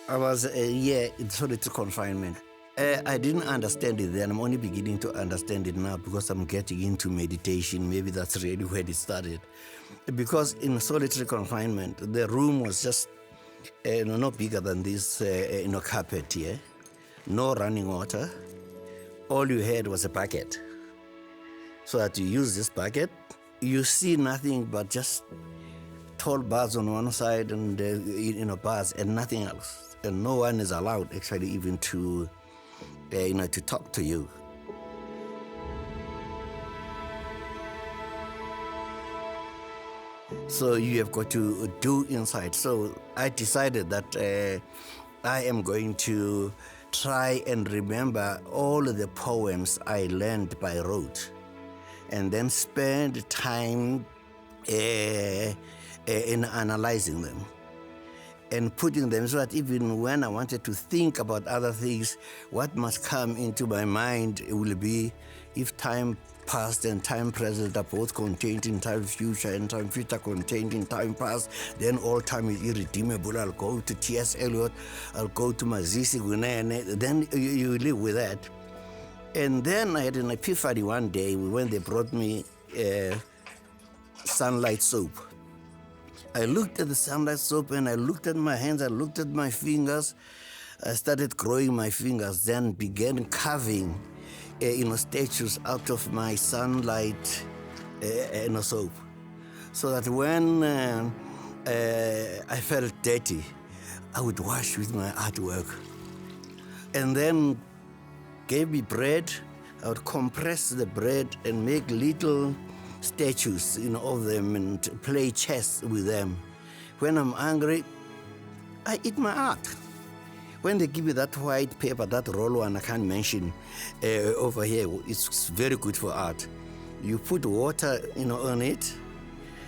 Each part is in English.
I was a year in solitary confinement. I didn't understand it then. I'm only beginning to understand it now because I'm getting into meditation. Maybe that's really where it started. Because in solitary confinement, the room was just no bigger than this carpet here. No running water. All you had was a bucket. So that you use this bucket, you see nothing but just tall bars on one side and bars and nothing else. And no one is allowed actually even to to talk to you. So you have got to do inside. So I decided that I am going to try and remember all the poems I learned by rote, and then spend time in analyzing them and putting them so that even when I wanted to think about other things, what must come into my mind will be, if time past and time present are both contained in time future and time future contained in time past, then all time is irredeemable. I'll go to T.S. Eliot, I'll go to Mazisi Gunene, then you live with that. And then I had an epiphany one day when they brought me sunlight soap. I looked at the sunlight soap and I looked at my hands, I looked at my fingers. I started growing my fingers, then began carving statues out of my sunlight soap. So that when I felt dirty, I would wash with my artwork. And then gave me bread, I would compress the bread and make little statues, of them and play chess with them. When I'm hungry, I eat my art. When they give you that white paper, that roll one I can't mention over here, it's very good for art. You put water, on it,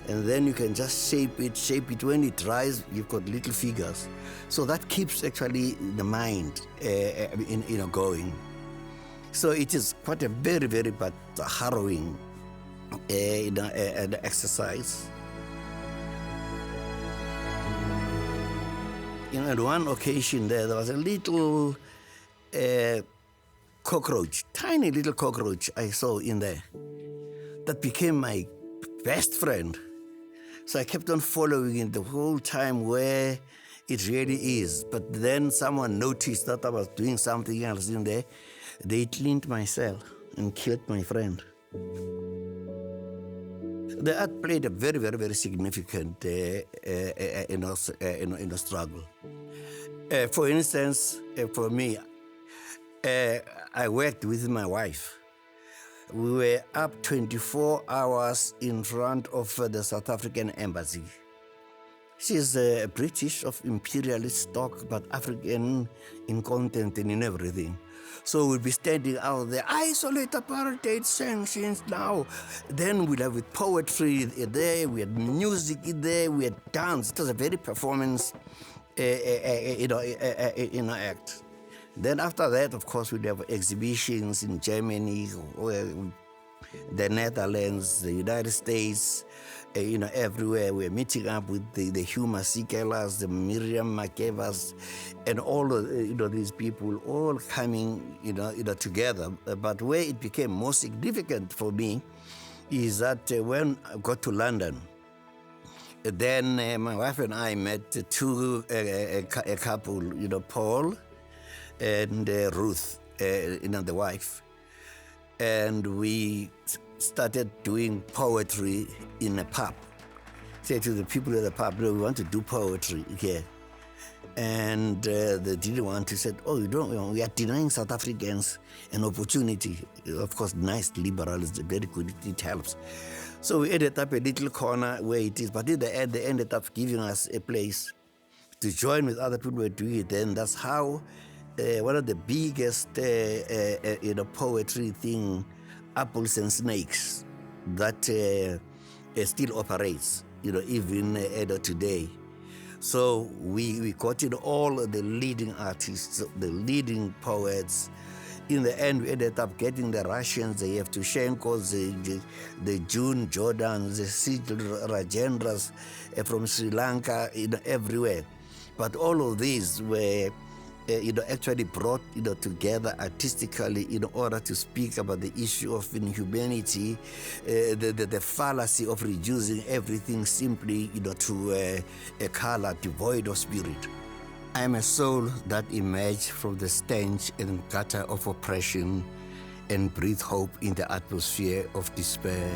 and then you can just shape it. When it dries, you've got little figures. So that keeps actually the mind, going. So it is quite a very, very but harrowing exercise. At one occasion there was a little cockroach, tiny little cockroach I saw in there that became my best friend. So I kept on following it the whole time where it really is. But then someone noticed that I was doing something else in there. They cleaned my cell and killed my friend. The art played a very, very, very significant struggle. For instance, for me, I worked with my wife. We were up 24 hours in front of the South African embassy. She's British of imperialist stock, but African in content and in everything. So we'll be standing out there, isolate apartheid sanctions now. Then we'll have with poetry there, we had music there, we had dance. It was a very performance act. Then after that, of course, we'd have exhibitions in Germany, the Netherlands, the United States, everywhere. We're meeting up with the Huma Sikelas, the Miriam Makevas, and all of these people all coming together. But where it became more significant for me is that when I got to London, then my wife and I met a couple, Paul and Ruth, the wife. And we started doing poetry in a pub. Say to the people at the pub, we want to do poetry here. And they didn't want to say, we are denying South Africans an opportunity. Of course, nice liberals, very good, it helps. So we ended up a little corner where it is, but in the end, they ended up giving us a place to join with other people who were doing it. And that's how one of the biggest poetry thing, Apples and Snakes, that still operates, even today. So we got in all the leading artists, the leading poets. In the end, we ended up getting the Russians, the Yevtushenkos, the June Jordans, the Sijil Rajendras from Sri Lanka, everywhere. But all of these were actually brought together artistically in order to speak about the issue of inhumanity, the fallacy of reducing everything simply to a color devoid of spirit. I am a soul that emerged from the stench and gutter of oppression and breathe hope in the atmosphere of despair.